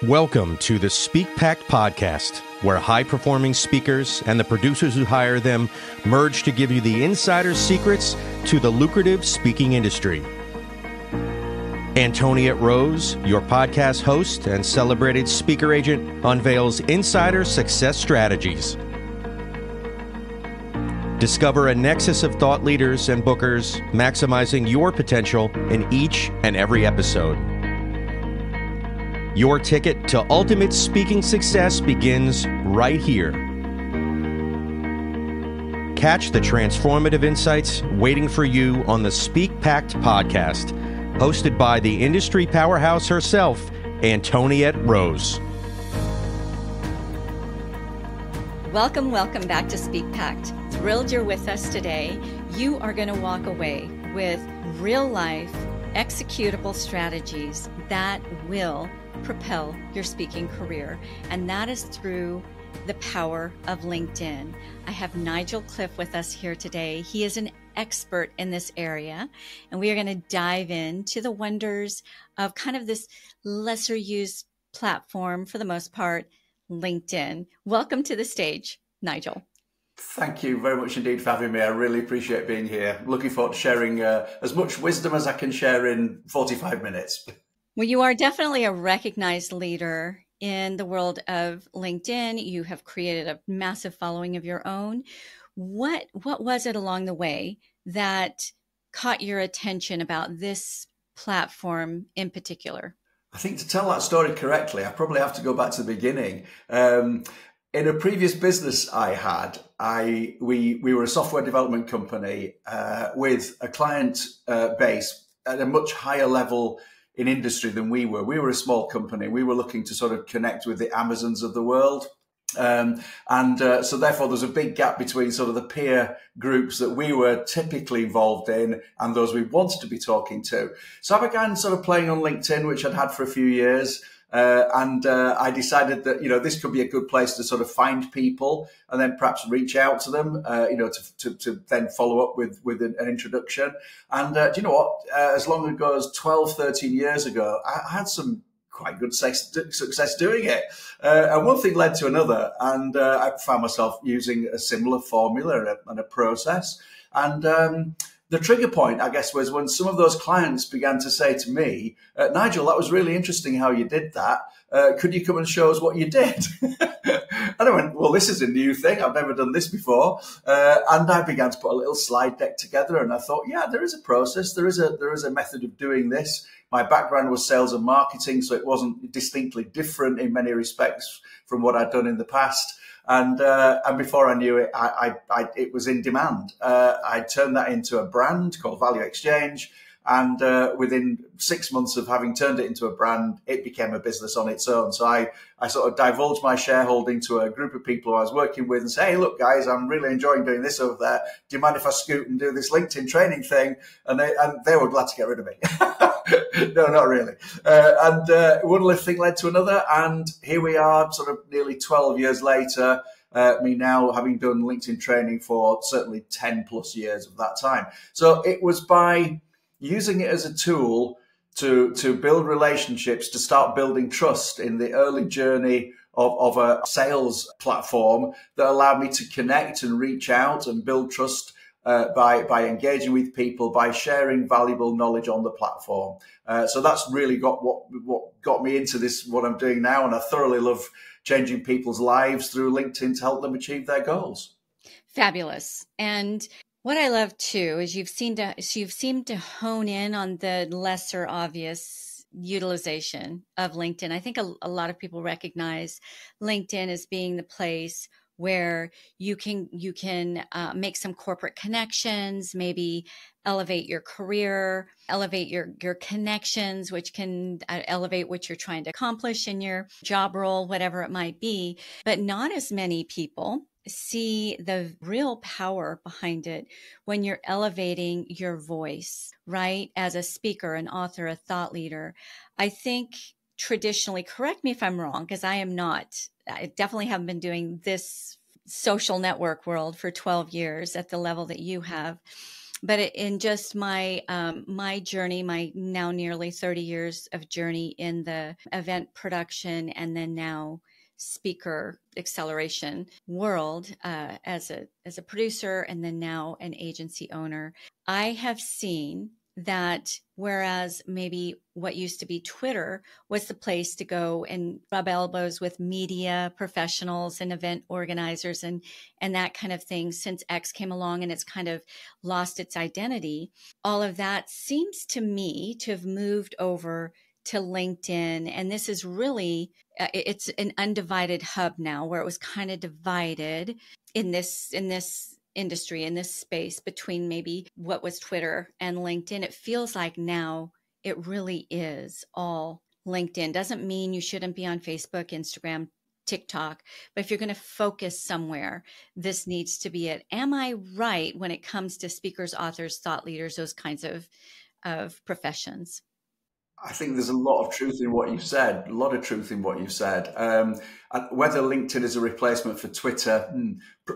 Welcome to the Speak Pact podcast, where high-performing speakers and the producers who hire them merge to give you the insider secrets to the lucrative speaking industry. Antoniette Rose, your podcast host and celebrated speaker agent, unveils insider success strategies. Discover a nexus of thought leaders and bookers, maximizing your potential in each and every episode. Your ticket to ultimate speaking success begins right here. Catch the transformative insights waiting for you on the Speak Pact podcast, hosted by the industry powerhouse herself, Antoniette Rose. Welcome back to Speak Pact. Thrilled you're with us today. You are going to walk away with real-life, executable strategies that will propel your speaking career, and that is through the power of LinkedIn. I have Nigel Cliff with us here today. He is an expert in this area, and we are going to dive into the wonders of kind of this lesser used platform, for the most part, LinkedIn. Welcome to the stage, Nigel. Thank you very much indeed for having me. I really appreciate being here. Looking forward to sharing as much wisdom as I can share in 45 minutes. Well, you are definitely a recognized leader in the world of LinkedIn. You have created a massive following of your own. What was it along the way that caught your attention about this platform in particular? I think to tell that story correctly, I probably have to go back to the beginning. In a previous business I had, we were a software development company with a client base at a much higher level in industry than we were. We were a small company. We were looking to sort of connect with the Amazons of the world. So therefore there's a big gap between sort of the peer groups that we were typically involved in and those we wanted to be talking to. So I began sort of playing on LinkedIn, which I'd had for a few years. I decided that, this could be a good place to sort of find people and then perhaps reach out to them, to then follow up with an introduction. And do you know what? As long ago as 12, 13 years ago, I had some quite good success doing it. And one thing led to another. And I found myself using a similar formula and a process. And the trigger point, I guess, was when some of those clients began to say to me, Nigel, that was really interesting how you did that. Could you come and show us what you did? And I went, well, this is a new thing. I've never done this before. And I began to put a little slide deck together. And I thought, yeah, there is a process. There is a method of doing this. My background was sales and marketing, so it wasn't distinctly different in many respects from what I'd done in the past. And before I knew it, it was in demand. I turned that into a brand called Value Exchange. And within 6 months of having turned it into a brand, it became a business on its own. So I sort of divulged my shareholding to a group of people who I was working with and say, hey, look, guys, I'm really enjoying doing this over there. Do you mind if I scoot and do this LinkedIn training thing? And they were glad to get rid of me. No, not really. One little thing led to another. And here we are sort of nearly 12 years later, me now having done LinkedIn training for certainly 10 plus years of that time. So it was by using it as a tool to build relationships, to start building trust in the early journey of a sales platform that allowed me to connect and reach out and build trust by engaging with people, by sharing valuable knowledge on the platform. So that's really what got me into this, what I'm doing now. And I thoroughly love changing people's lives through LinkedIn to help them achieve their goals. Fabulous. And what I love too is you've seemed to hone in on the lesser obvious utilization of LinkedIn. I think a lot of people recognize LinkedIn as being the place where you can make some corporate connections, maybe elevate your career, elevate your connections, which can elevate what you're trying to accomplish in your job role, whatever it might be. But not as many people see the real power behind it when you're elevating your voice, right? As a speaker, an author, a thought leader. I think traditionally, correct me if I'm wrong, because I definitely haven't been doing this social network world for 12 years at the level that you have. but in just my my journey, my now nearly 30 years of journey in the event production and then now speaker acceleration world, as a producer and then now an agency owner, I have seen that whereas maybe what used to be Twitter was the place to go and rub elbows with media professionals and event organizers and that kind of thing, since X came along and it's kind of lost its identity, all of that seems to me to have moved over to LinkedIn. And this is really, it's an undivided hub now, where it was kind of divided in this industry, in this space between maybe what was Twitter and LinkedIn. It feels like now it really is all LinkedIn. Doesn't mean you shouldn't be on Facebook, Instagram, TikTok, but if you're going to focus somewhere, this needs to be it. Am I right when it comes to speakers, authors, thought leaders, those kinds of professions? I think there's a lot of truth in what you've said, a lot of truth in what you've said. Whether LinkedIn is a replacement for Twitter,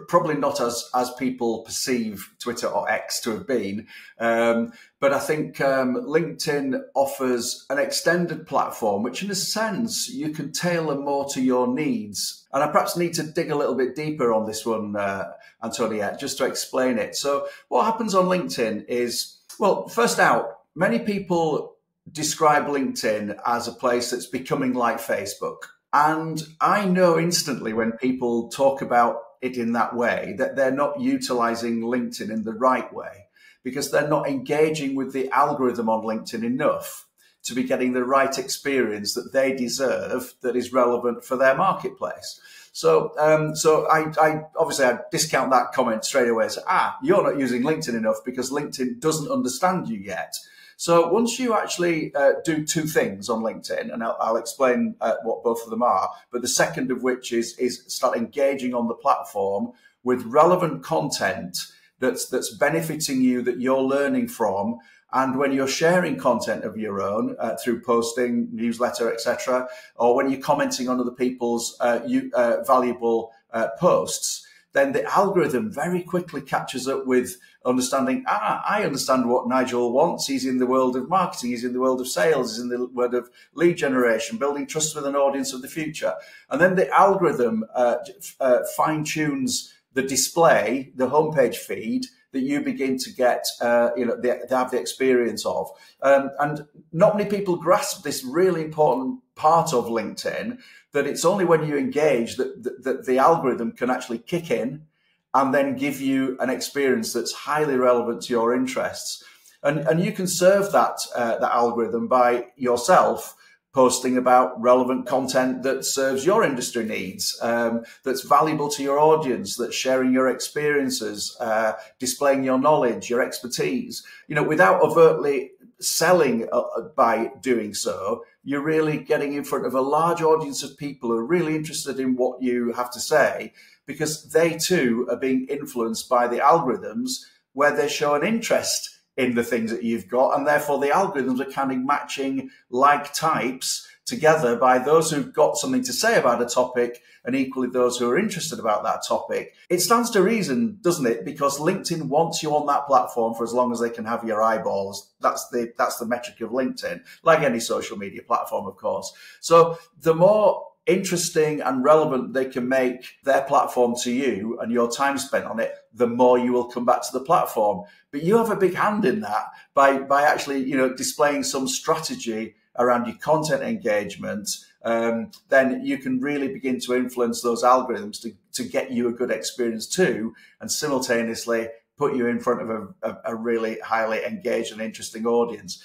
probably not as people perceive Twitter or X to have been. But I think LinkedIn offers an extended platform, which in a sense you can tailor more to your needs. And I perhaps need to dig a little bit deeper on this one, Antoniette, just to explain it. So what happens on LinkedIn is, well, first out, many people describe LinkedIn as a place that's becoming like Facebook. And I know instantly when people talk about it in that way that they're not utilizing LinkedIn in the right way, because they're not engaging with the algorithm on LinkedIn enough to be getting the right experience that they deserve that is relevant for their marketplace. So I obviously I discount that comment straight away. So, you're not using LinkedIn enough because LinkedIn doesn't understand you yet. So once you actually do two things on LinkedIn, and I'll explain what both of them are, but the second of which is start engaging on the platform with relevant content that's benefiting you, that you're learning from. And when you're sharing content of your own through posting, newsletter, etc., or when you're commenting on other people's valuable posts, then the algorithm very quickly catches up with understanding, I understand what Nigel wants. He's in the world of marketing. He's in the world of sales. He's in the world of lead generation, building trust with an audience of the future. And then the algorithm fine-tunes the display, the homepage feed that you begin to get, they have the experience of. And not many people grasp this really important part of LinkedIn, that it's only when you engage that the algorithm can actually kick in and then give you an experience that's highly relevant to your interests. And you can serve that algorithm by yourself posting about relevant content that serves your industry needs, that's valuable to your audience, that's sharing your experiences, displaying your knowledge, your expertise, without overtly selling by doing so. You're really getting in front of a large audience of people who are really interested in what you have to say, because they too are being influenced by the algorithms where they show an interest in the things that you've got. And therefore the algorithms are kind of matching like types together by those who've got something to say about a topic and equally those who are interested about that topic. It stands to reason, doesn't it? Because LinkedIn wants you on that platform for as long as they can have your eyeballs. That's the metric of LinkedIn, like any social media platform, of course. So the more interesting and relevant they can make their platform to you and your time spent on it, the more you will come back to the platform. But you have a big hand in that by actually, displaying some strategy around your content engagement. Then you can really begin to influence those algorithms to get you a good experience too, and simultaneously put you in front of a really highly engaged and interesting audience.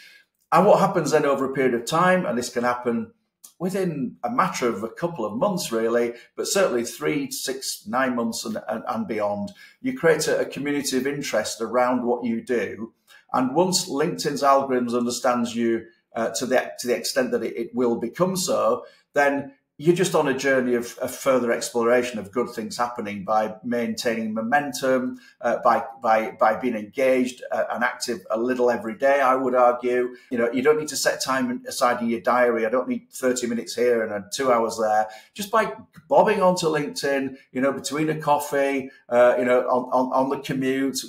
And what happens then over a period of time, and this can happen within a matter of a couple of months, really, but certainly 3, 6, 9 months and beyond, you create a community of interest around what you do. And once LinkedIn's algorithms understands you to the extent that it will become so, then you're just on a journey of further exploration of good things happening by maintaining momentum, by being engaged and active a little every day, I would argue. You don't need to set time aside in your diary. I don't need 30 minutes here and 2 hours there. Just by bobbing onto LinkedIn, between a coffee, on the commute,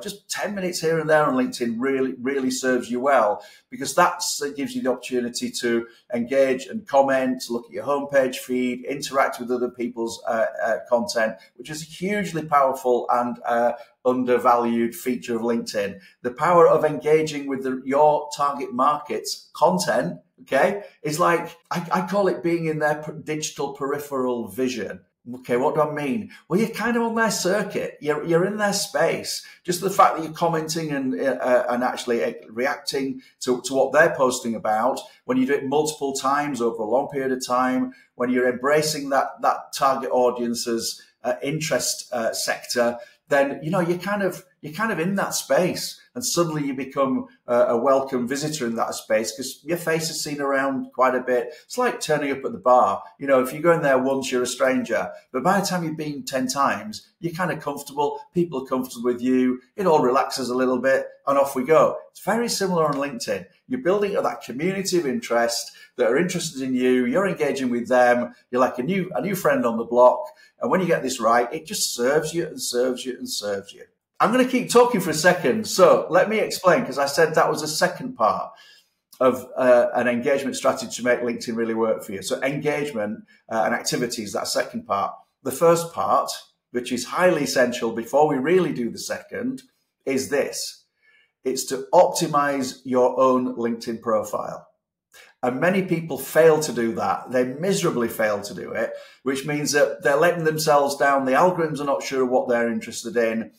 just 10 minutes here and there on LinkedIn really, really serves you well, because that gives you the opportunity to engage and comment, look at your homepage feed, interact with other people's content, which is a hugely powerful and undervalued feature of LinkedIn. The power of engaging with your target market's content, okay, is like, I call it being in their digital peripheral vision. Okay, what do I mean? Well, you're kind of on their circuit. You're in their space. Just the fact that you're commenting and actually reacting to what they're posting about, when you do it multiple times over a long period of time, when you're embracing that target audience's interest sector, then you're kind of in that space, and suddenly you become a welcome visitor in that space because your face is seen around quite a bit. It's like turning up at the bar. If you go in there once, you're a stranger, but by the time you've been 10 times, you're kind of comfortable. People are comfortable with you. It all relaxes a little bit, and off we go. It's very similar on LinkedIn. You're building that community of interest that are interested in you. You're engaging with them. You're like a new friend on the block. And when you get this right, it just serves you and serves you and serves you. I'm going to keep talking for a second. So let me explain, because I said that was a second part of an engagement strategy to make LinkedIn really work for you. So engagement and activities, that second part. The first part, which is highly essential before we really do the second, is this. It's to optimize your own LinkedIn profile. And many people fail to do that. They miserably fail to do it, which means that they're letting themselves down. The algorithms are not sure what they're interested in.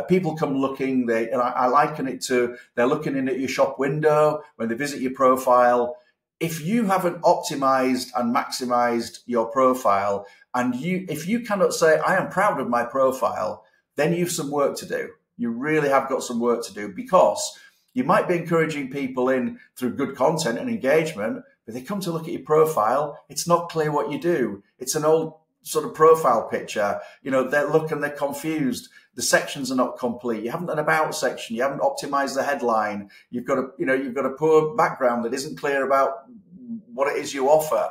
People come looking, and I liken it to, they're looking in at your shop window when they visit your profile. If you haven't optimized and maximized your profile, and if you cannot say, I am proud of my profile, then you've some work to do. You really have got some work to do, because you might be encouraging people in through good content and engagement, but they come to look at your profile. It's not clear what you do. It's an old sort of profile picture. They look and they're confused. The sections are not complete. You haven't done an about section. You haven't optimized the headline. You've got a poor background that isn't clear about what it is you offer.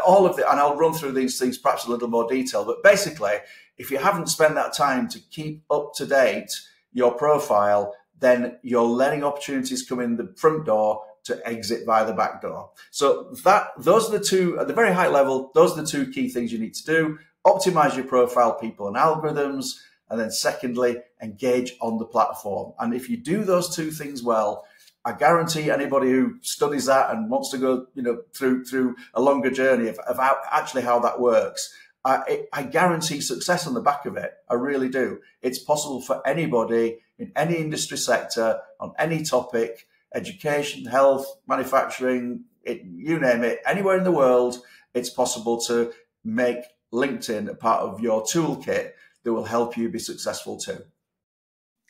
All of it, and I'll run through these things perhaps a little more detail. But basically, if you haven't spent that time to keep up to date your profile, then you're letting opportunities come in the front door to exit via the back door. So those are the two, at the very high level, those are the two key things you need to do. Optimize your profile, people and algorithms. And then secondly, engage on the platform. And if you do those two things well, I guarantee anybody who studies that and wants to go, through a longer journey of how that works, I guarantee success on the back of it. I really do. It's possible for anybody in any industry sector, on any topic, education, health, manufacturing, you name it, anywhere in the world, it's possible to make LinkedIn a part of your toolkit that will help you be successful too.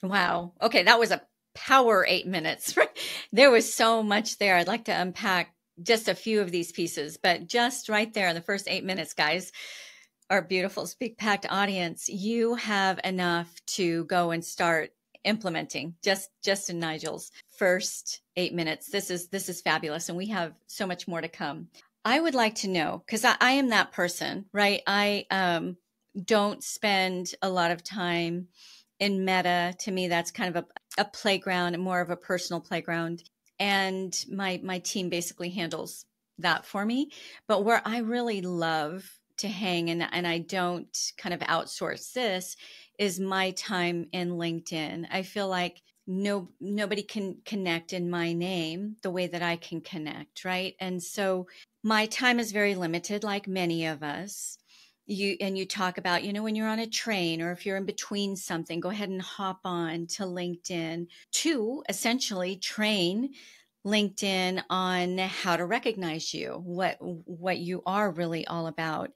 Wow. Okay, that was a power 8 minutes. There was so much there. I'd like to unpack just a few of these pieces, but just right there in the first 8 minutes, guys, our beautiful Speak Packed audience, you have enough to go and start implementing just in Nigel's first 8 minutes. This is fabulous. And we have so much more to come. I would like to know, because I am that person, right? I don't spend a lot of time in Meta. To me, that's kind of a playground, more of a personal playground. And my team basically handles that for me. But where I really love to hang, and I don't kind of outsource this, is my time in LinkedIn. I feel like nobody can connect in my name the way that I can connect, right? And so my time is very limited, like many of us. You talk about, when you're on a train or if you're in between something, go ahead and hop on to LinkedIn to essentially train LinkedIn on how to recognize you, what you are really all about.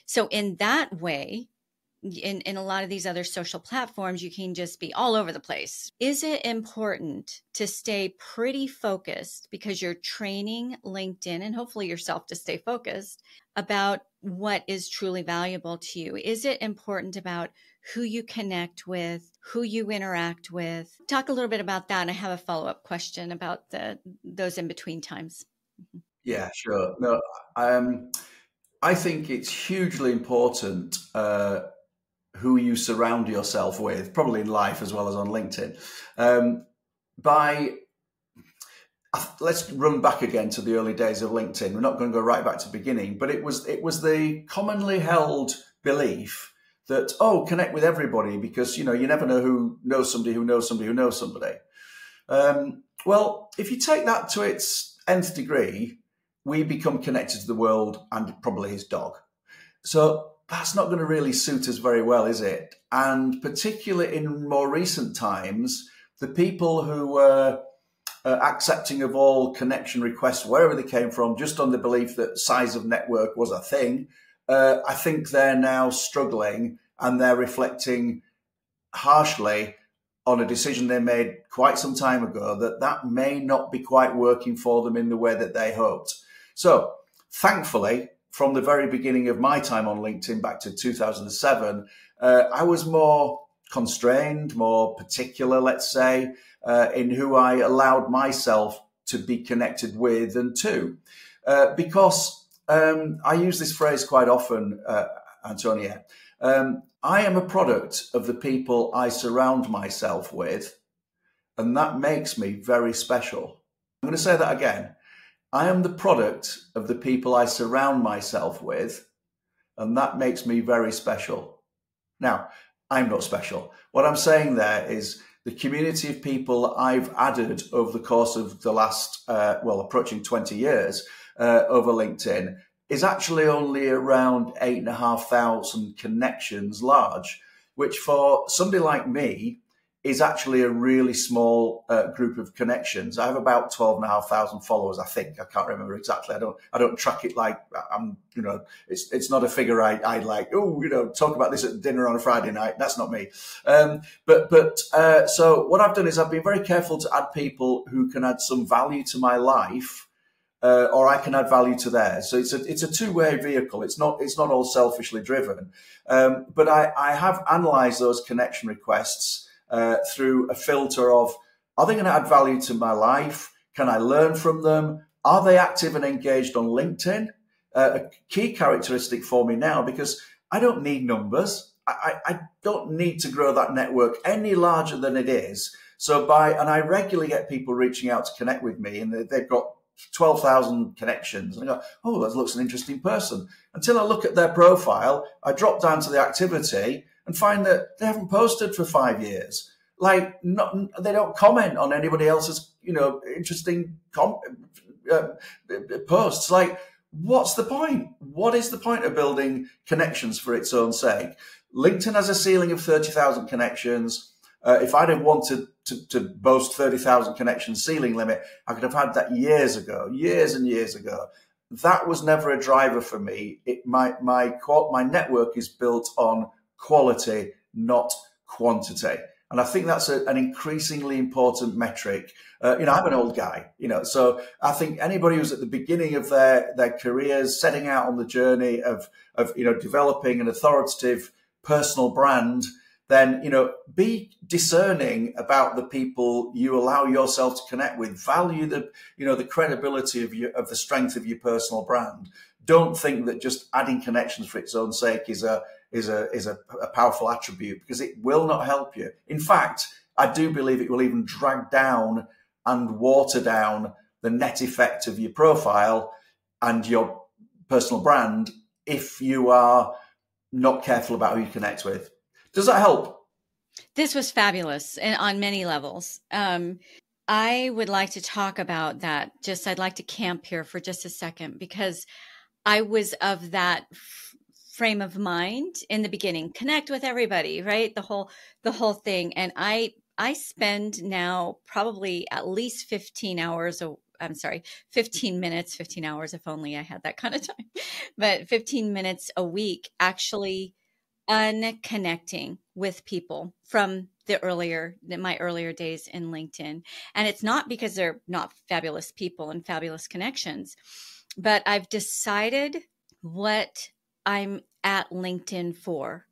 So in that way, in a lot of these other social platforms, you can just be all over the place. Is it important to stay pretty focused because you're training LinkedIn and hopefully yourself to stay focused about what is truly valuable to you? Is it important about who you connect with, who you interact with? Talk a little bit about that. And I have a follow-up question about those in-between times. Yeah, sure. No, I think it's hugely important who you surround yourself with, probably in life as well as on LinkedIn. Let's run back again to the early days of LinkedIn. We're not going to go right back to the beginning, but it was the commonly held belief that, connect with everybody because, you never know who knows somebody who knows somebody who knows somebody. Well, if you take that to its nth degree, we become connected to the world and probably his dog. So that's not going to really suit us very well, is it? And particularly in more recent times, the people who were accepting of all connection requests, wherever they came from, just on the belief that size of network was a thing, I think they're now struggling and they're reflecting harshly on a decision they made quite some time ago that may not be quite working for them in the way that they hoped. So thankfully, from the very beginning of my time on LinkedIn back to 2007, I was more constrained, more particular, let's say, in who I allowed myself to be connected with and to. Because I use this phrase quite often, Antonia. I am a product of the people I surround myself with, and that makes me very special. I'm going to say that again. I am the product of the people I surround myself with, and that makes me very special. Now, I'm not special. What I'm saying there is the community of people I've added over the course of the last, approaching 20 years over LinkedIn is actually only around 8,500 connections large, which for somebody like me is actually a really small group of connections. I have about 12,500 followers, I think. I can't remember exactly. I don't track it like I'm, it's not a figure I like, talk about this at dinner on a Friday night. That's not me. So what I've done is I've been very careful to add people who can add some value to my life, or I can add value to theirs. So it's a two-way vehicle. It's not all selfishly driven. But I have analyzed those connection requests through a filter of, are they going to add value to my life? Can I learn from them? Are they active and engaged on LinkedIn? A key characteristic for me now, because I don't need numbers. I don't need to grow that network any larger than it is. And I regularly get people reaching out to connect with me, and they've got 12,000 connections. And I go, oh, that looks an interesting person. Until I look at their profile, I drop down to the activity and find that they haven't posted for 5 years. They don't comment on anybody else's, interesting posts. Like, what's the point? What is the point of building connections for its own sake? LinkedIn has a ceiling of 30,000 connections. If I'd have wanted to boast 30,000 connections ceiling limit, I could have had that years and years ago. That was never a driver for me. My network is built on quality, not quantity. And I think that's an increasingly important metric. I'm an old guy, so I think anybody who's at the beginning of their careers, setting out on the journey of developing an authoritative personal brand, then, be discerning about the people you allow yourself to connect with. Value the credibility of the strength of your personal brand. Don't think that just adding connections for its own sake is a powerful attribute, because it will not help you. In fact, I do believe it will even drag down and water down the net effect of your profile and your personal brand if you are not careful about who you connect with. Does that help? This was fabulous and on many levels. I would like to talk about that. I'd like to camp here for just a second, because I was of that frame of mind in the beginning. Connect with everybody, right? The whole thing. And I spend now probably at least 15 minutes, 15 hours, if only I had that kind of time, but 15 minutes a week actually unconnecting with people from my earlier days in LinkedIn. And it's not because they're not fabulous people and fabulous connections, but I've decided what I'm at LinkedIn for.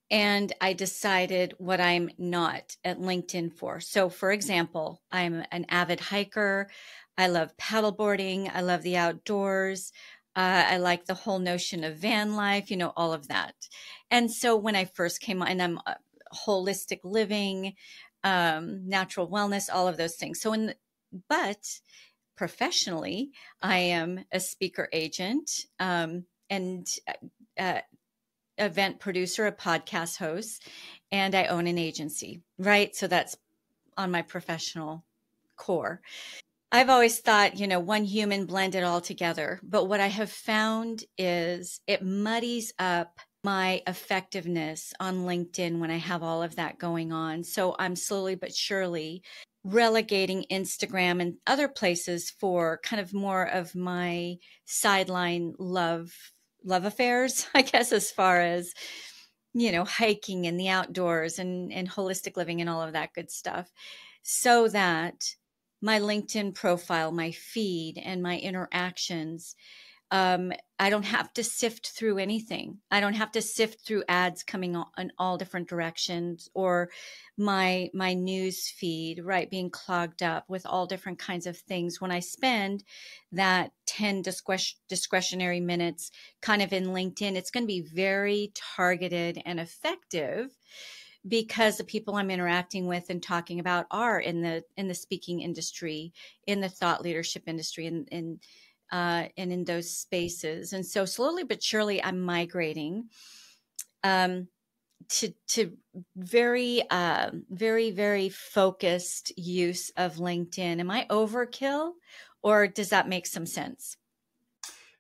And I decided what I'm not at LinkedIn for. So for example, I'm an avid hiker. I love paddleboarding. I love the outdoors. I like the whole notion of van life, all of that. And so when I first came on, and I'm holistic living, natural wellness, all of those things. But professionally, I am a speaker agent, and event producer, a podcast host, and I own an agency, right? So that's on my professional core. I've always thought, one human blend it all together. But what I have found is it muddies up my effectiveness on LinkedIn when I have all of that going on. So I'm slowly but surely relegating Instagram and other places for kind of more of my sideline love affairs, I guess, as far as, hiking in the outdoors and holistic living and all of that good stuff, so that my LinkedIn profile, my feed, and my interactions, I don't have to sift through anything. I don't have to sift through ads coming in all different directions, or my news feed, right, being clogged up with all different kinds of things. When I spend that 10 discretionary minutes kind of in LinkedIn, it's going to be very targeted and effective, because the people I'm interacting with and talking about are in the speaking industry, in the thought leadership industry, and in those spaces. And so slowly but surely, I'm migrating to very, very, very focused use of LinkedIn. Am I overkill, or does that make some sense?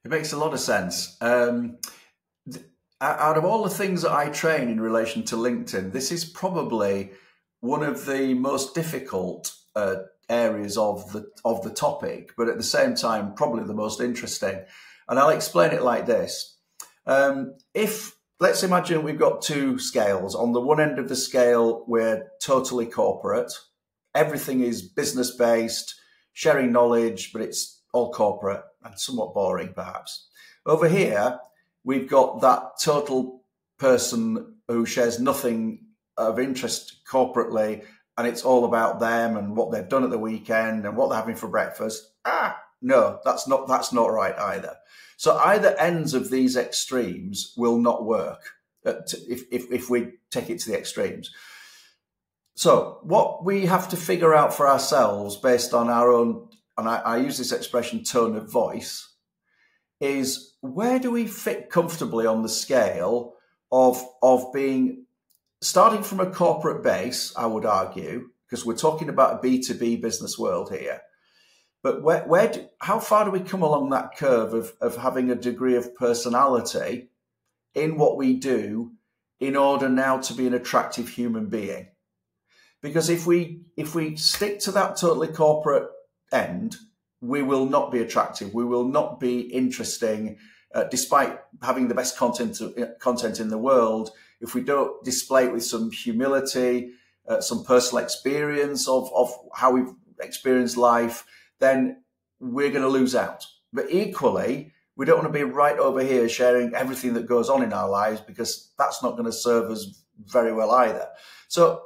It makes a lot of sense. Out of all the things that I train in relation to LinkedIn, this is probably one of the most difficult areas of the topic, but at the same time, probably the most interesting. And I'll explain it like this. Let's imagine we've got two scales. On the one end of the scale, we're totally corporate. Everything is business-based, sharing knowledge, but it's all corporate and somewhat boring, perhaps. Over here, we've got that total person who shares nothing of interest corporately, and it's all about them and what they've done at the weekend and what they're having for breakfast. No, that's not right either. So either ends of these extremes will not work if we take it to the extremes. So what we have to figure out for ourselves, based on our own, and I use this expression, tone of voice, is where do we fit comfortably on the scale of being, starting from a corporate base, I would argue, because we're talking about a B2B business world here. But how far do we come along that curve of having a degree of personality in what we do in order now to be an attractive human being? Because if we stick to that totally corporate end, we will not be attractive. We will not be interesting, despite having the best content in the world. If we don't display it with some humility, some personal experience of how we've experienced life, then we're going to lose out. But equally, we don't want to be right over here sharing everything that goes on in our lives, because that's not going to serve us very well either. So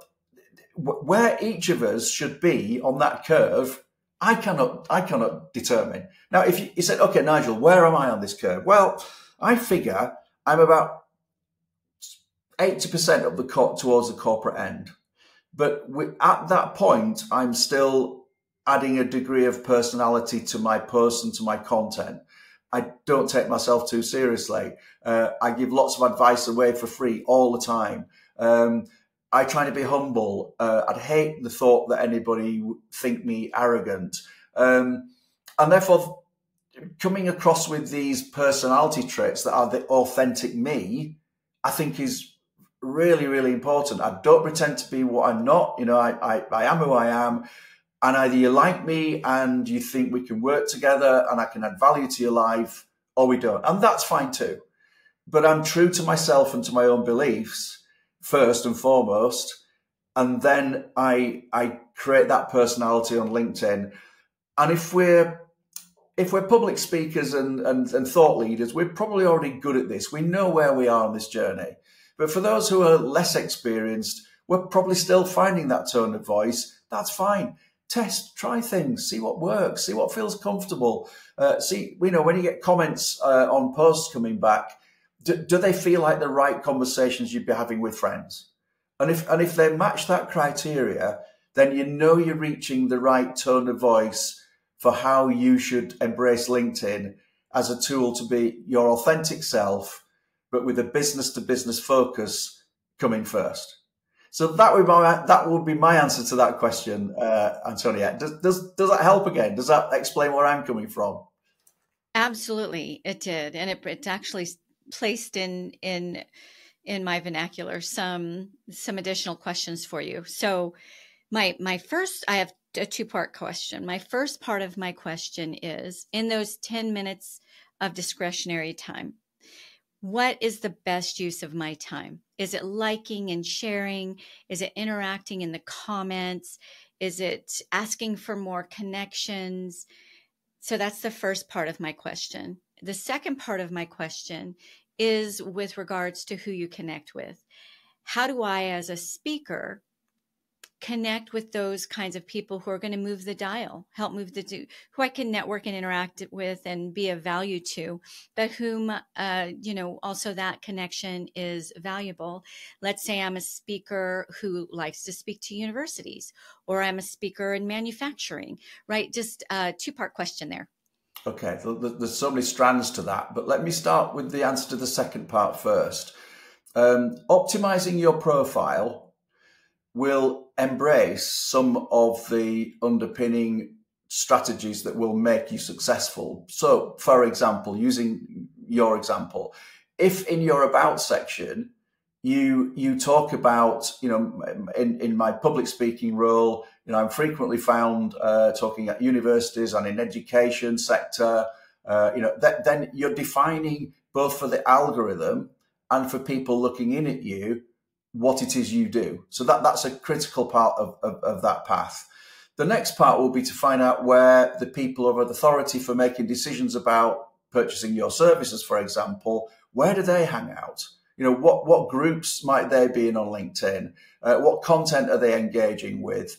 where each of us should be on that curve, I cannot determine. Now, if you said, okay, Nigel, where am I on this curve? Well, I figure I'm about 80% towards the corporate end. But at that point, I'm still adding a degree of personality to my posts and to my content. I don't take myself too seriously. I give lots of advice away for free all the time. I try to be humble. I'd hate the thought that anybody would think me arrogant. And therefore, coming across with these personality traits that are the authentic me, I think is really, really important. I don't pretend to be what I'm not. I am who I am. And either you like me and you think we can work together and I can add value to your life, or we don't. And that's fine too. but I'm true to myself and to my own beliefs first and foremost. And then I create that personality on LinkedIn. And if we're public speakers and thought leaders, we're probably already good at this. We know where we are on this journey. But for those who are less experienced, we're probably still finding that tone of voice. That's fine. Test, try things, see what works, see what feels comfortable. When you get comments on posts coming back, do they feel like the right conversations you'd be having with friends? And if they match that criteria, then you know you're reaching the right tone of voice for how you should embrace LinkedIn as a tool to be your authentic self, but with a business-to-business focus coming first. So that would be my answer to that question, Antoinette. Does that help again? Does that explain where I'm coming from? Absolutely, it did, and it actually placed in my vernacular some additional questions for you. So my first, I have a two-part question. My first part of my question is, in those 10 minutes of discretionary time, what is the best use of my time? Is it liking and sharing? Is it interacting in the comments? Is it asking for more connections? So that's the first part of my question. The second part of my question is with regards to who you connect with. How do I, as a speaker, connect with those kinds of people who are going to move the dial, help move who I can network and interact with and be of value to, but whom, also that connection is valuable. Let's say I'm a speaker who likes to speak to universities, or I'm a speaker in manufacturing, right? Just a two-part question there. Okay, so there's so many strands to that, but let me start with the answer to the second part first. Optimizing your profile will embrace some of the underpinning strategies that will make you successful. So, for example, using your example, if in your about section, you talk about, in my public speaking role, I'm frequently found talking at universities and in education sector, then you're defining both for the algorithm and for people looking in at you what it is you do. So that's a critical part of that path. The next part will be to find out where the people of authority for making decisions about purchasing your services, for example, where do they hang out? What groups might they be in on LinkedIn? What content are they engaging with?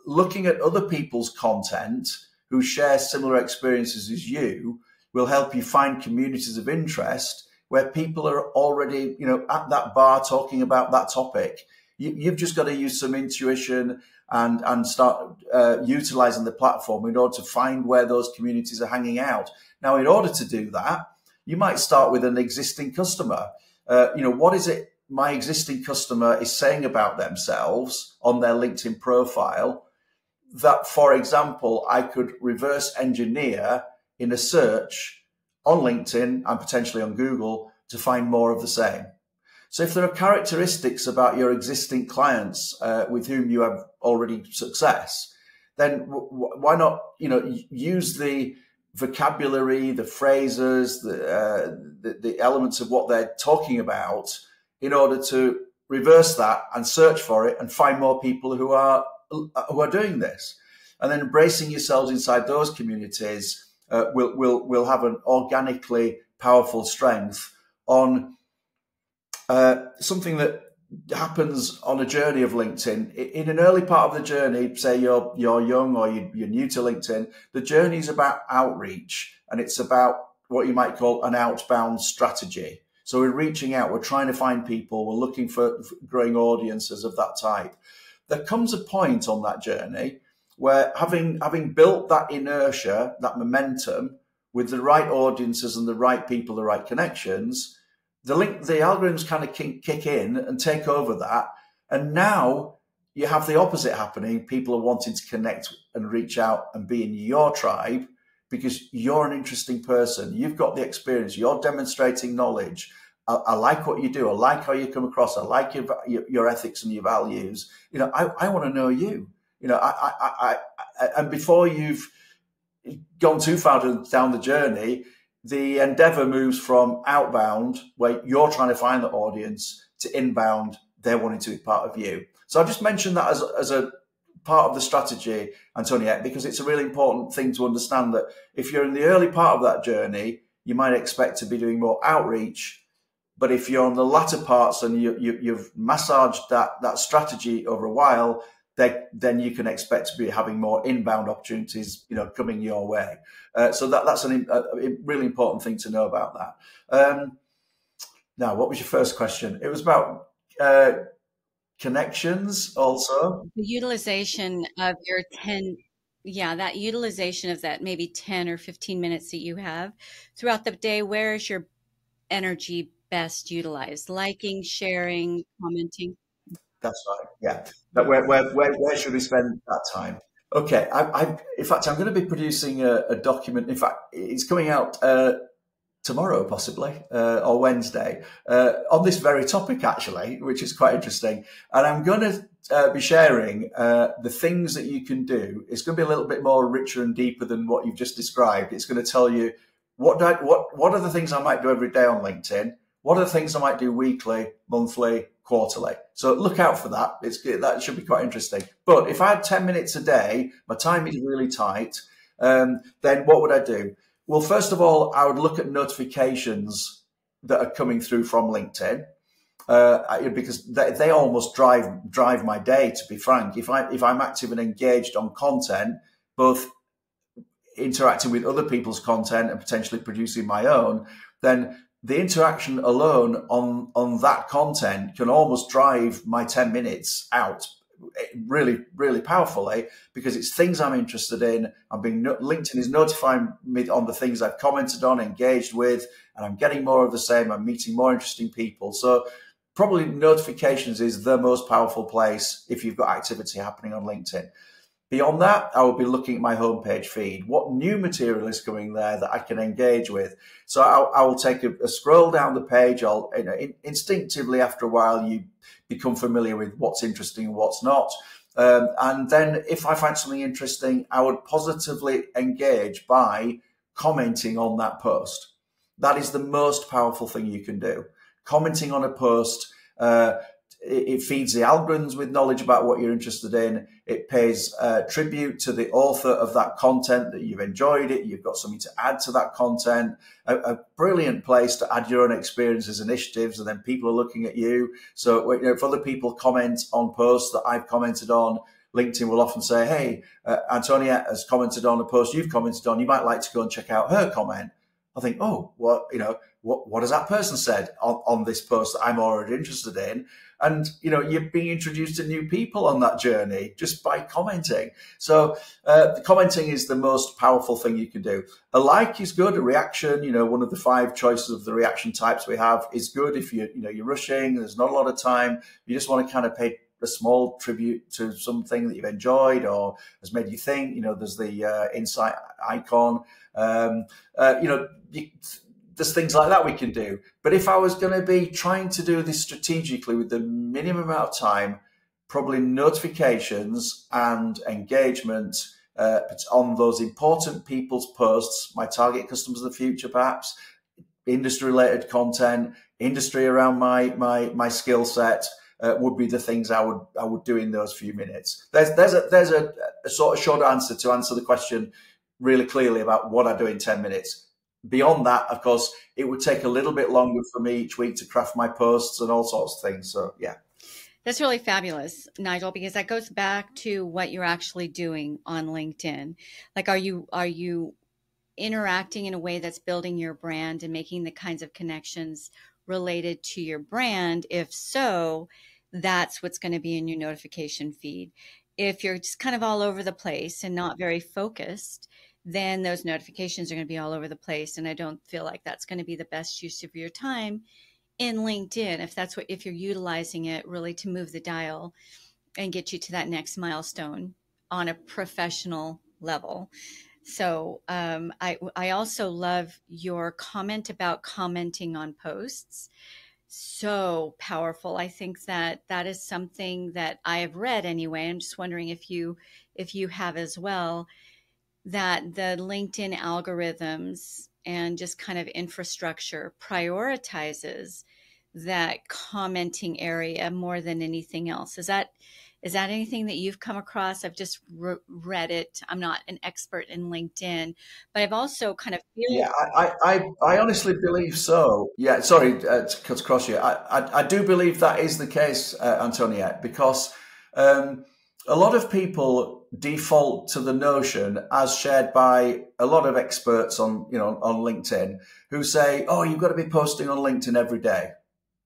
Looking at other people's content who share similar experiences as you will help you find communities of interest where people are already, at that bar talking about that topic. You've just got to use some intuition and start utilizing the platform in order to find where those communities are hanging out. Now, in order to do that, you might start with an existing customer. What is it my existing customer is saying about themselves on their LinkedIn profile that, for example, I could reverse engineer in a search on LinkedIn and potentially on Google to find more of the same. So if there are characteristics about your existing clients with whom you have already success, then why not, use the vocabulary, the phrases, the elements of what they're talking about in order to reverse that and search for it and find more people who are doing this. And then embracing yourselves inside those communities will have an organically powerful strength on something that happens on a journey of LinkedIn. In an early part of the journey, say you're young or you're new to LinkedIn, the journey is about outreach, and it's about what you might call an outbound strategy. So we're reaching out, we're trying to find people, we're looking for growing audiences of that type. There comes a point on that journey where having built that inertia, that momentum with the right audiences and the right people, the right connections, the algorithms kind of kick in and take over that. And now you have the opposite happening. People are wanting to connect and reach out and be in your tribe because you're an interesting person. You've got the experience. You're demonstrating knowledge. I like what you do. I like how you come across. I like your ethics and your values. I want to know you. And before you've gone too far down the journey, the endeavor moves from outbound, where you're trying to find the audience, to inbound, they're wanting to be part of you. So I just mentioned that as a part of the strategy, Antoniette, because it's a really important thing to understand that if you're in the early part of that journey, you might expect to be doing more outreach. But if you're on the latter parts and you've massaged that strategy over a while, then you can expect to be having more inbound opportunities, coming your way. So that's a really important thing to know about that. Now, what was your first question? It was about connections also. The utilization of your that utilization of that maybe 10 or 15 minutes that you have throughout the day. Where is your energy best utilized? Liking, sharing, commenting? That's right. Yeah. But where should we spend that time? Okay. In fact, I'm going to be producing a document. In fact, it's coming out tomorrow, possibly, or Wednesday, on this very topic, actually, which is quite interesting. And I'm going to be sharing the things that you can do. It's going to be a little bit more richer and deeper than what you've just described. It's going to tell you what are the things I might do every day on LinkedIn? What are the things I might do weekly, monthly, quarterly? So look out for that. That should be quite interesting. But if I had 10 minutes a day, my time is really tight, then what would I do? Well, first of all, I would look at notifications that are coming through from LinkedIn, because they almost drive my day, to be frank. If I'm active and engaged on content, both interacting with other people's content and potentially producing my own, then the interaction alone on that content can almost drive my 10 minutes out really, really powerfully, because it's things I'm interested in. LinkedIn is notifying me on the things I've commented on, engaged with, and I'm getting more of the same. I'm meeting more interesting people. So probably notifications is the most powerful place if you've got activity happening on LinkedIn. Beyond that, I will be looking at my homepage feed. What new material is coming there that I can engage with? So I will take a scroll down the page. Instinctively, after a while, you become familiar with what's interesting and what's not. And then if I find something interesting, I would positively engage by commenting on that post. That is the most powerful thing you can do. Commenting on a post, it feeds the algorithms with knowledge about what you're interested in. It pays tribute to the author of that content, that you've enjoyed it. You've got something to add to that content. A brilliant place to add your own experiences, initiatives, and then people are looking at you. So if other people comment on posts that I've commented on, LinkedIn will often say, hey, Antoniette has commented on a post you've commented on. You might like to go and check out her comment. I think, oh, what has that person said on this post that I'm already interested in? And, you're being introduced to new people on that journey just by commenting. So commenting is the most powerful thing you can do. A like is good. A reaction, one of the 5 choices of the reaction types we have is good if you're rushing, there's not a lot of time. You just want to kind of pay a small tribute to something that you've enjoyed or has made you think. There's the insight icon. There's things like that we can do. But if I was going to be trying to do this strategically with the minimum amount of time, probably notifications and engagement on those important people's posts, my target customers of the future, perhaps, industry-related content, industry around my skill set, would be the things I would do in those few minutes. There's a sort of short answer to answer the question really clearly about what I do in 10 minutes. Beyond that, of course, it would take a little bit longer for me each week to craft my posts and all sorts of things. So, yeah. That's really fabulous, Nigel, because that goes back to what you're actually doing on LinkedIn. Like, are you interacting in a way that's building your brand and making the kinds of connections related to your brand? If so, that's what's going to be in your notification feed. If you're just kind of all over the place and not very focused, then those notifications are going to be all over the place. And I don't feel like that's going to be the best use of your time in LinkedIn, if you're utilizing it really to move the dial and get you to that next milestone on a professional level. So I also love your comment about commenting on posts. So powerful. I think that is something that I have read anyway. I'm just wondering if you have as well. that the LinkedIn algorithms and just kind of infrastructure prioritizes that commenting area more than anything else. Is that anything that you've come across? I've just read it. I'm not an expert in LinkedIn, but I've also kind of Yeah, I honestly believe so. Yeah, sorry to cut across you. I do believe that is the case, Antoniette, because a lot of people default to the notion, as shared by a lot of experts on LinkedIn, who say, "Oh, you've got to be posting on LinkedIn every day.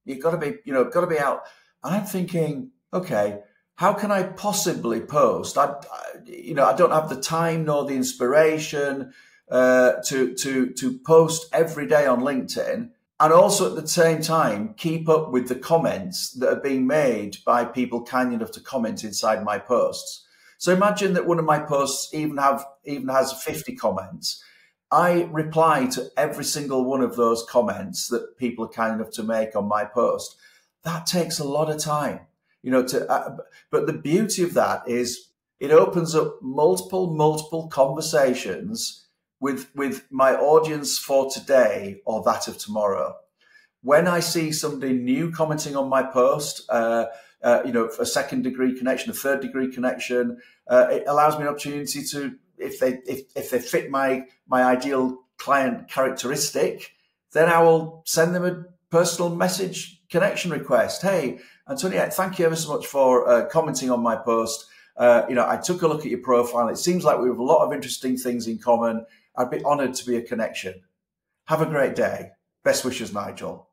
You've got to be, got to be out." And I'm thinking, okay, how can I possibly post? I don't have the time nor the inspiration to post every day on LinkedIn, and also at the same time keep up with the comments that are being made by people kind enough to comment inside my posts. So imagine that one of my posts even has 50 comments. I reply to every single one of those comments that people are kind enough to make on my post. That takes a lot of time, but the beauty of that is it opens up multiple conversations with my audience for today or that of tomorrow. When I see somebody new commenting on my post, a second degree connection, a third degree connection, it allows me an opportunity to, if they fit my ideal client characteristic, then I will send them a personal message connection request. Hey, Antoniette, thank you ever so much for commenting on my post. I took a look at your profile. It seems like we have a lot of interesting things in common. I'd be honoured to be a connection. Have a great day. Best wishes, Nigel.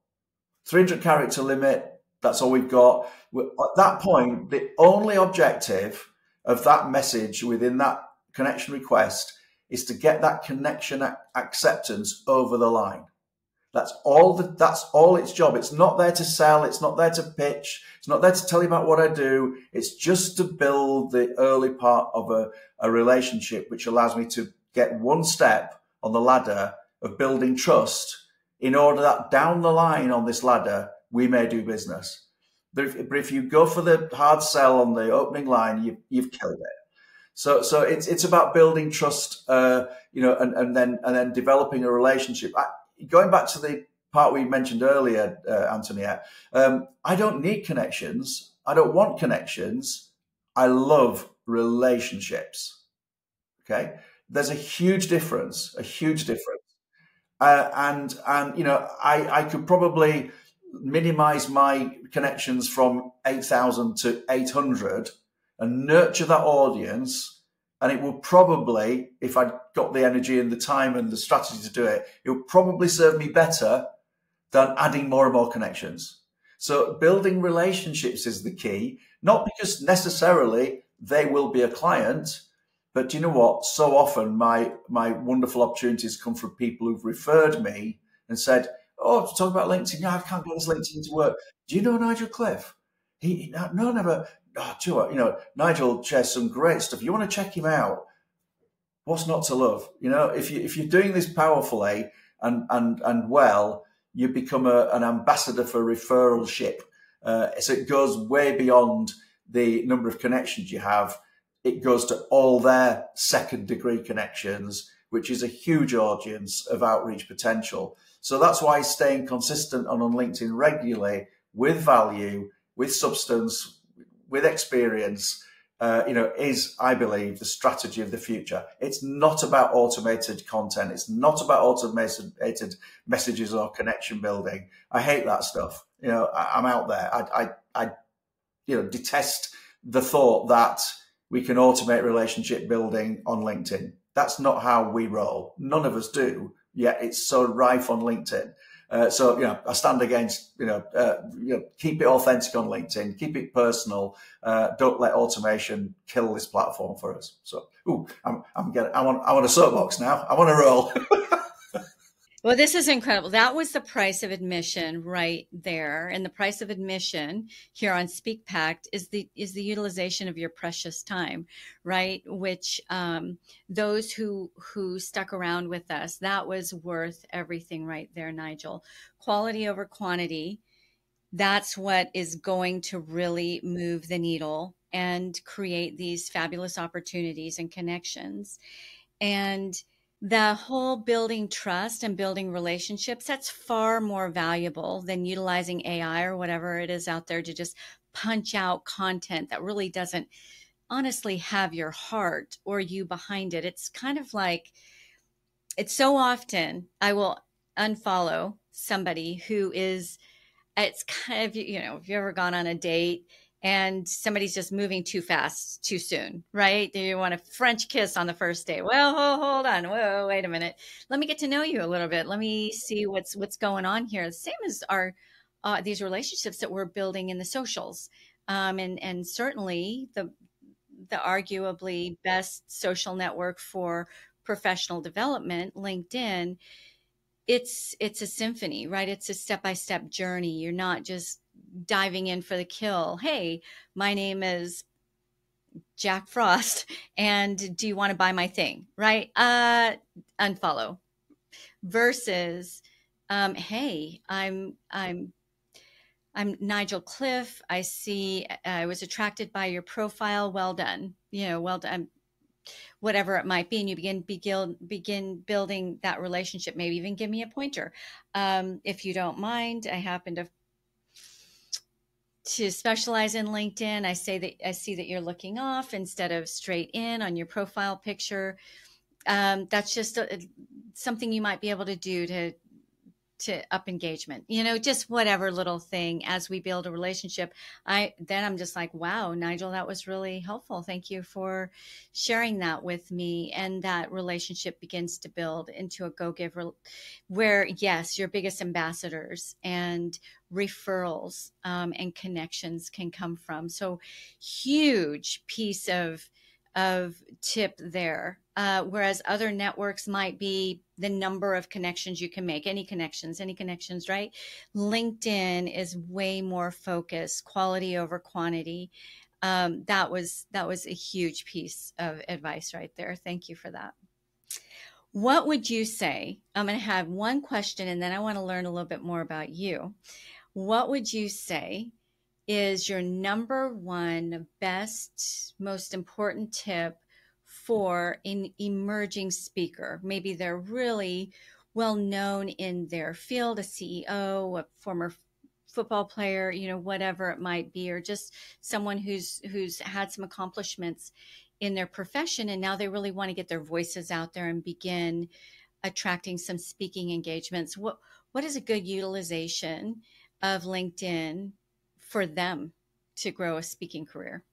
300 character limit. That's all we've got. At that point, the only objective of that message within that connection request is to get that connection acceptance over the line. That's all its job. It's not there to sell. It's not there to pitch. It's not there to tell you about what I do. It's just to build the early part of a relationship, which allows me to get one step on the ladder of building trust in order that down the line on this ladder, we may do business. But if you go for the hard sell on the opening line, you've killed it. So it's about building trust, and then developing a relationship. Going back to the part we mentioned earlier, Antoniette, I don't need connections. I don't want connections. I love relationships. Okay. There's a huge difference. I could probably minimize my connections from 8,000 to 800 and nurture that audience. And it will probably, if I'd got the energy and the time and the strategy to do it, it would probably serve me better than adding more and more connections. So building relationships is the key, not because necessarily they will be a client, but do you know what? So often my wonderful opportunities come from people who've referred me and said, "Oh, talk about LinkedIn. Yeah, I can't get this LinkedIn to work. Do you know Nigel Cliff? Never. Oh, do you know, Nigel shares some great stuff. You want to check him out? What's not to love? If you're doing this powerfully and well, you become an ambassador for referralship. So it goes way beyond the number of connections you have. It goes to all their second degree connections, which is a huge audience of outreach potential. So that's why staying consistent on LinkedIn regularly with value, with substance, with experience, is, I believe, the strategy of the future. It's not about automated content. It's not about automated messages or connection building. I hate that stuff. I'm out there. I detest the thought that we can automate relationship building on LinkedIn. That's not how we roll. None of us do, yet it's so rife on LinkedIn. I stand against, keep it authentic on LinkedIn, keep it personal. Don't let automation kill this platform for us. So, I want a soapbox now. I want to roll. Well, this is incredible. That was the price of admission right there. And the price of admission here on SpeakPact is the utilization of your precious time, right? Which those who stuck around with us, that was worth everything right there, Nigel. Quality over quantity. That's what is going to really move the needle and create these fabulous opportunities and connections. And the whole building trust and building relationships, that's far more valuable than utilizing AI or whatever it is out there to just punch out content that really doesn't honestly have your heart or you behind it. It's kind of like, it's so often I will unfollow somebody who is, it's kind of, you know, if you've ever gone on a date and somebody's just moving too fast, too soon, right? You want a French kiss on the first date. Well, hold on. Whoa, wait a minute. Let me get to know you a little bit. Let me see what's going on here. The same as our these relationships that we're building in the socials, and certainly the arguably best social network for professional development, LinkedIn. It's a symphony, right? It's a step-by-step journey. You're not just diving in for the kill. Hey, my name is Jack Frost, and do you want to buy my thing? Right? Unfollow. Versus, hey, I'm Nigel Cliff. I see. I was attracted by your profile. Well done. You know, well done. Whatever it might be, and you begin building that relationship. Maybe even give me a pointer, if you don't mind. I happen to specialize in LinkedIn. I see that you're looking off instead of straight in on your profile picture. That's just something you might be able to do to up engagement, you know, just whatever little thing as we build a relationship. I'm just like, wow, Nigel, that was really helpful. Thank you for sharing that with me. And that relationship begins to build into a go-giver where, yes, your biggest ambassadors and referrals and connections can come from. So huge piece of tip there. Whereas other networks might be the number of connections you can make, any connections, right? LinkedIn is way more focused, quality over quantity. That was a huge piece of advice right there. Thank you for that. What would you say? I'm going to have one question and then I want to learn a little bit more about you. What would you say is your number one best, most important tip for an emerging speaker? Maybe they're really well known in their field, a CEO, a former football player, you know, whatever it might be, or just someone who's had some accomplishments in their profession, and now they really want to get their voices out there and begin attracting some speaking engagements. What is a good utilization of LinkedIn for them to grow a speaking career?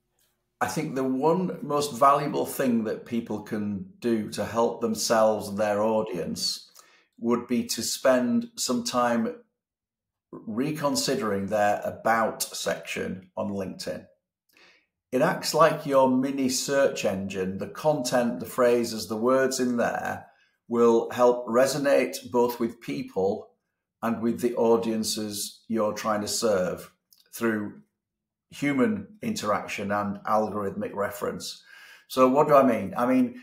I think the one most valuable thing that people can do to help themselves and their audience would be to spend some time reconsidering their about section on LinkedIn. It acts like your mini search engine. The content, the phrases, the words in there will help resonate both with people and with the audiences you're trying to serve through human interaction and algorithmic reference. So what do I mean? I mean,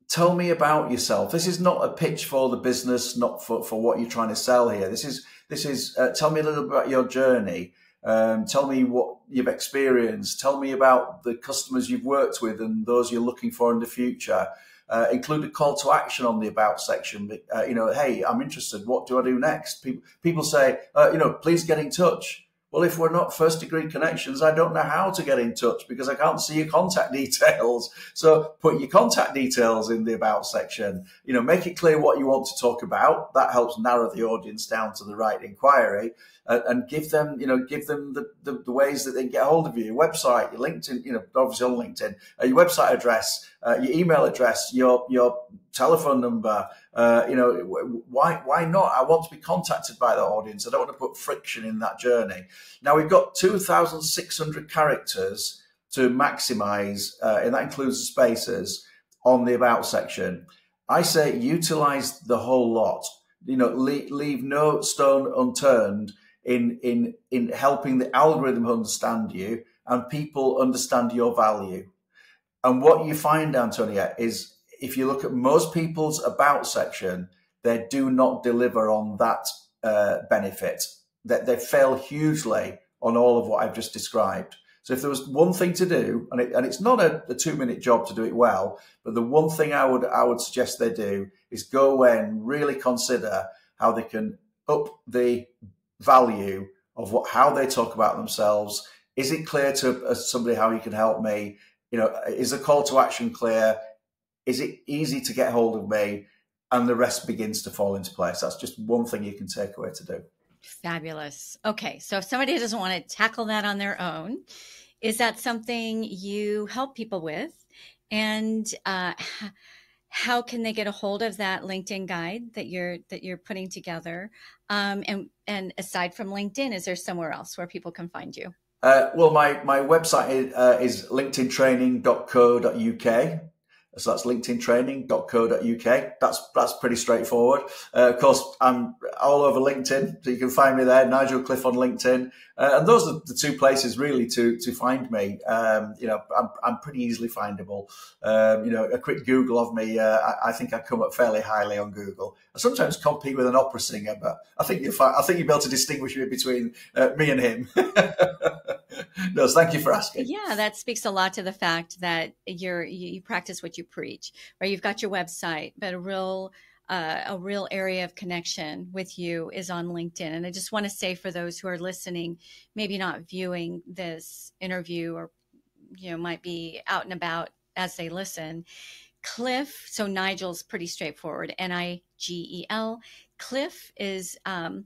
tell me about yourself. This is not a pitch for the business, not for what you're trying to sell here. This is tell me a little bit about your journey. Tell me what you've experienced. Tell me about the customers you've worked with and those you're looking for in the future. Include a call to action on the about section. Hey, I'm interested. What do I do next? People say, please get in touch. Well, if we're not first degree connections, I don't know how to get in touch because I can't see your contact details. So put your contact details in the about section, make it clear what you want to talk about. That helps narrow the audience down to the right inquiry, and give them the ways that they can get hold of you. Your website, your LinkedIn, obviously on LinkedIn, your website address, your email address, your telephone number. Why not? I want to be contacted by the audience. I don't want to put friction in that journey. Now we've got 2,600 characters to maximize, and that includes the spaces on the about section. I say utilize the whole lot. Leave no stone unturned in helping the algorithm understand you and people understand your value. And what you find, Antonia, is if you look at most people's about section, they do not deliver on that benefit. That they fail hugely on all of what I've just described. So if there was one thing to do, and it's not a 2-minute job to do it well, but the one thing I would suggest they do is go away and really consider how they can up the value of how they talk about themselves. Is it clear to somebody how you can help me? Is the call to action clear? Is it easy to get hold of me? And the rest begins to fall into place. That's just one thing you can take away to do. Fabulous. Okay. So if somebody doesn't want to tackle that on their own, is that something you help people with? And how can they get a hold of that LinkedIn guide that you're putting together? And aside from LinkedIn, is there somewhere else where people can find you? Well, my website is linkedintraining.co.uk. So that's linkedintraining.co.uk. That's pretty straightforward. Of course, I'm all over LinkedIn, so you can find me there, Nigel Cliff on LinkedIn. And those are the two places really to find me. I'm pretty easily findable. A quick Google of me, I think I come up fairly highly on Google. I sometimes compete with an opera singer, but I think you'll be able to distinguish me between me and him. No, thank you for asking. Yeah, that speaks a lot to the fact that you practice what you preach, right? You've got your website, but a real area of connection with you is on LinkedIn. And I just want to say, for those who are listening, maybe not viewing this interview, or might be out and about as they listen, Cliff. So Nigel's pretty straightforward. Nigel. Cliff is CLIFFE.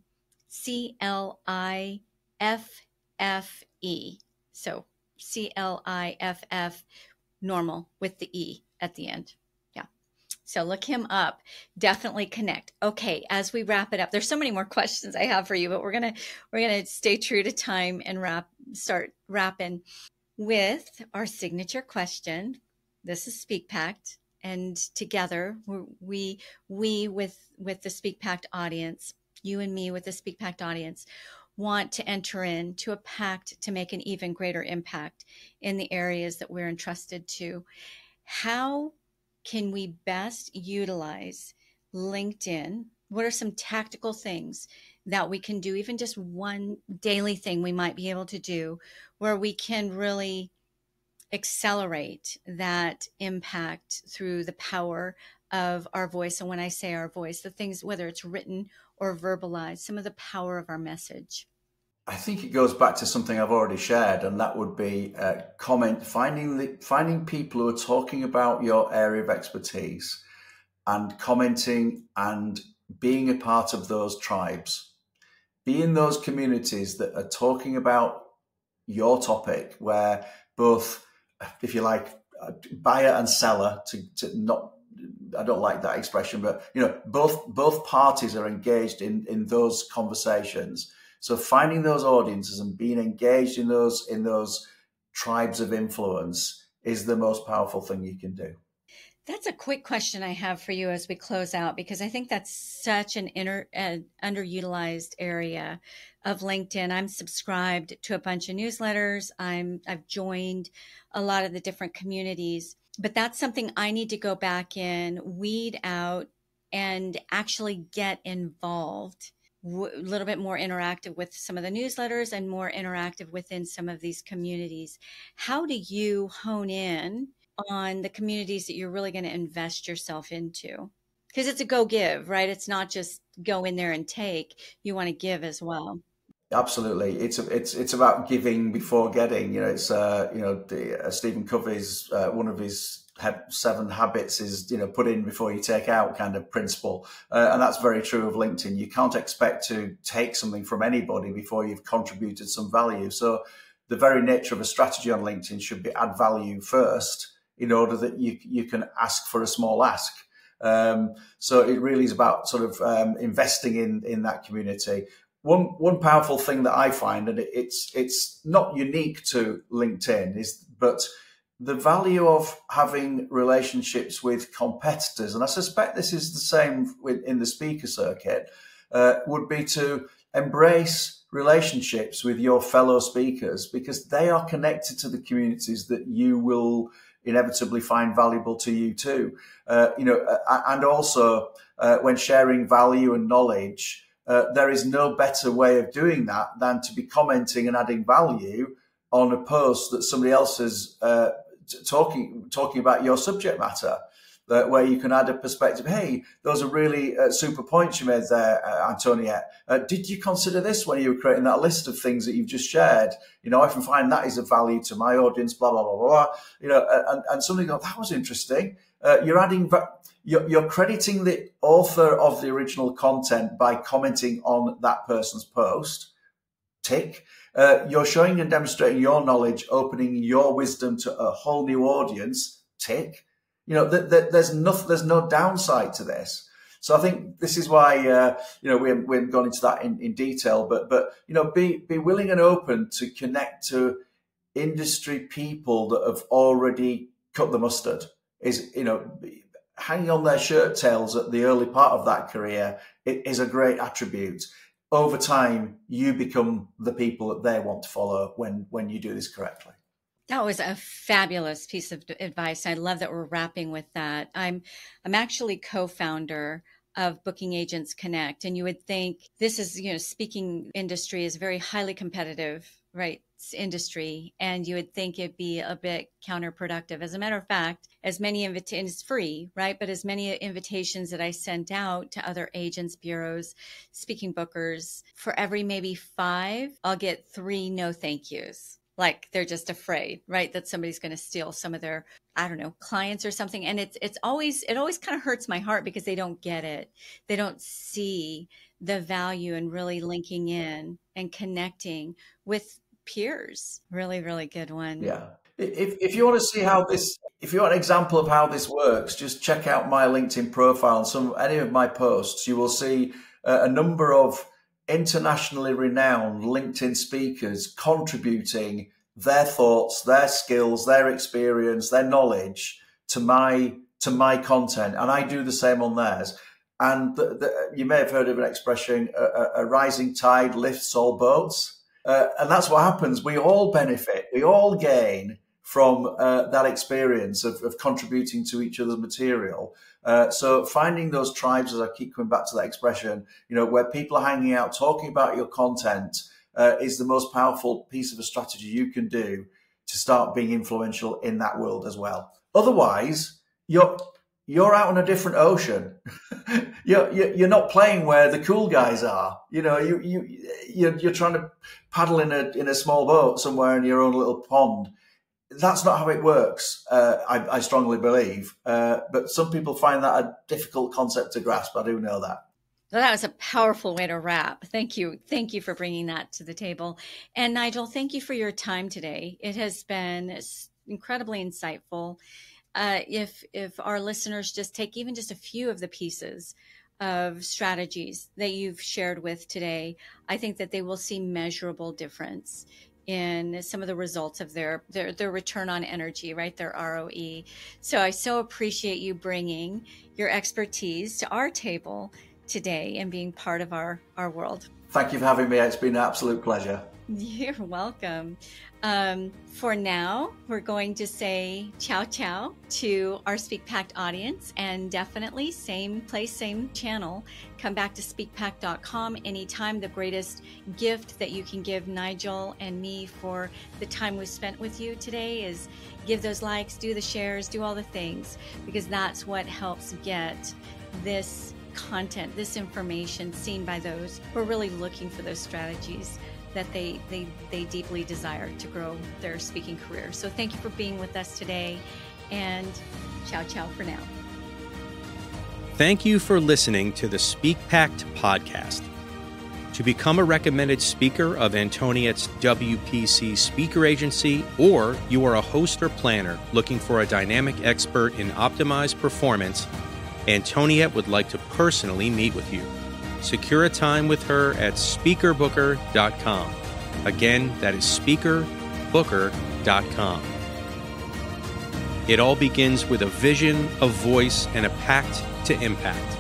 So CLIFF, normal, with the E at the end. Yeah. So look him up. Definitely connect. Okay. As we wrap it up, there's so many more questions I have for you, but we're going to stay true to time and start wrapping with our signature question. This is Speak Pact. And together we with the Speak Pact audience, you and me with the Speak Pact audience, want to enter into a pact to make an even greater impact in the areas that we're entrusted to. How can we best utilize LinkedIn? What are some tactical things that we can do, even just one daily thing we might be able to do, where we can really accelerate that impact through the power of our voice? And when I say our voice, the things, whether it's written or verbalized, some of the power of our message. I think it goes back to something I've already shared, and that would be finding people who are talking about your area of expertise and commenting and being a part of those tribes. Be in those communities that are talking about your topic, where both, if you like, buyer and seller, I don't like that expression, but both parties are engaged in those conversations. So finding those audiences and being engaged in those tribes of influence is the most powerful thing you can do. That's a quick question I have for you as we close out, because I think that's such an underutilized area of LinkedIn. I'm subscribed to a bunch of newsletters. I've joined a lot of the different communities, but that's something I need to go back in, weed out, and actually get involved, a little bit more interactive with some of the newsletters and more interactive within some of these communities. How do you hone in on the communities that you're really going to invest yourself into? Because it's a go give, right? It's not just go in there and take. You want to give as well. Absolutely, it's about giving before getting. Stephen Covey's one of his 7 habits is put in before you take out kind of principle, and that's very true of LinkedIn. You can't expect to take something from anybody before you've contributed some value. So the very nature of a strategy on LinkedIn should be add value first, in order that you can ask for a small ask. So it really is about sort of investing in that community. One powerful thing that I find, and it's not unique to LinkedIn, but the value of having relationships with competitors, and I suspect this is the same in the speaker circuit, would be to embrace relationships with your fellow speakers, because they are connected to the communities that you will inevitably find valuable to you too. And also when sharing value and knowledge, there is no better way of doing that than to be commenting and adding value on a post that somebody else is talking about your subject matter, where you can add a perspective. Hey, those are really super points you made there, Antoniette. Did you consider this when you were creating that list of things that you've just shared? I often find that is of value to my audience, blah, blah, blah, blah. And somebody goes, that was interesting. You're crediting the author of the original content by commenting on that person's post. Tick. You're showing and demonstrating your knowledge, opening your wisdom to a whole new audience. Tick. There's no downside to this. So I think this is why we haven't gone into that in detail, but be willing and open to connect to industry people that have already cut the mustard. Is hanging on their shirt tails at the early part of that career is a great attribute. Over time, you become the people that they want to follow when you do this correctly. That was a fabulous piece of advice. I love that we're wrapping with that. I'm actually co-founder of Booking Agents Connect, and you would think this is, speaking industry is very highly competitive, right? Industry, and you would think it'd be a bit counterproductive. As a matter of fact, as many invitations, it's free, right? But as many invitations that I sent out to other agents, bureaus, speaking bookers, for every maybe 5, I'll get 3 no thank yous. Like they're just afraid, right? That somebody's going to steal some of their, clients or something. And it always kind of hurts my heart because they don't get it. They don't see the value in really linking in and connecting with peers. Really, really good one. Yeah. If you want to see if you want an example of how this works, just check out my LinkedIn profile and any of my posts. You will see a number of internationally renowned LinkedIn speakers contributing their thoughts, their skills, their experience, their knowledge to my content, and I do the same on theirs. And you may have heard of an expression: a rising tide lifts all boats. And that's what happens. We all benefit. We all gain from that experience of contributing to each other's material. So finding those tribes, as I keep coming back to that expression, where people are hanging out, talking about your content, is the most powerful piece of a strategy you can do to start being influential in that world as well. Otherwise, you're out on a different ocean. You're not playing where the cool guys are. You're trying to paddle in a small boat somewhere in your own little pond. That's not how it works. I strongly believe. But some people find that a difficult concept to grasp. I do know that. Well, that was a powerful way to wrap. Thank you. Thank you for bringing that to the table. And Nigel, thank you for your time today. It has been incredibly insightful. If our listeners just take even just a few of the pieces of strategies that you've shared with today, I think that they will see measurable difference in some of the results of their return on energy, right? Their ROE. So I so appreciate you bringing your expertise to our table today and being part of our world. Thank you for having me. It's been an absolute pleasure. You're welcome. For now, we're going to say ciao, ciao to our SpeakPact audience, and definitely same place, same channel. Come back to speakpact.com anytime. The greatest gift that you can give Nigel and me for the time we've spent with you today is give those likes, do the shares, do all the things, because that's what helps get this content, this information seen by those who are really looking for those strategies that they deeply desire to grow their speaking career. So thank you for being with us today, and ciao, ciao for now. Thank you for listening to the SpeakPact podcast. To become a recommended speaker of Antoniette's WPC speaker agency, or you are a host or planner looking for a dynamic expert in optimized performance, Antoniette would like to personally meet with you. Secure a time with her at speakerbooker.com. Again, that is speakerbooker.com. It all begins with a vision, a voice, and a pact to impact.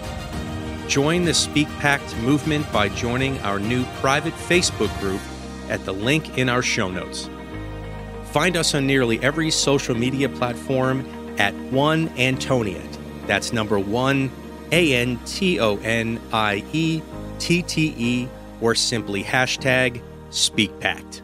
Join the SpeakPact movement by joining our new private Facebook group at the link in our show notes. Find us on nearly every social media platform at One Antoniette. That's number 1, ANTONIETTE, or simply hashtag SpeakPact.